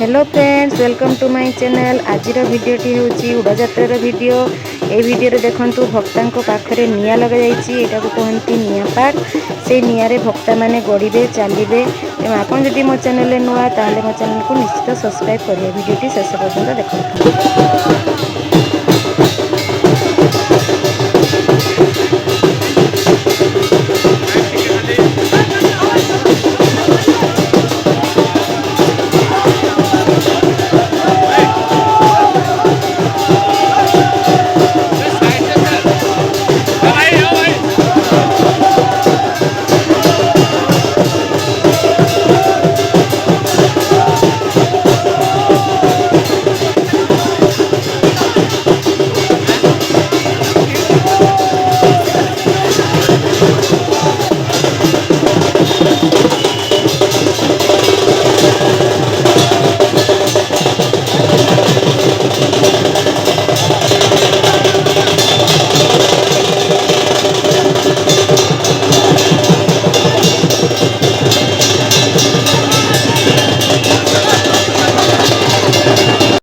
Hello friends, welcome to my channel. आज भिडियोटी हूँ उड़ाଯାत्रार भिडियो। ये भिडियो देखु भक्तांक पाखरे निया लगा जाइए, यहाँ को कहती निया पाट। से नियारे भक्ता माने गड़े चलिए। तेणु आपन जदि मो चैनल नुआ ताले मो चैनल को निश्चित सब्सक्राइब करेंगे। भिडियोटी शेष पर्यंत देखते।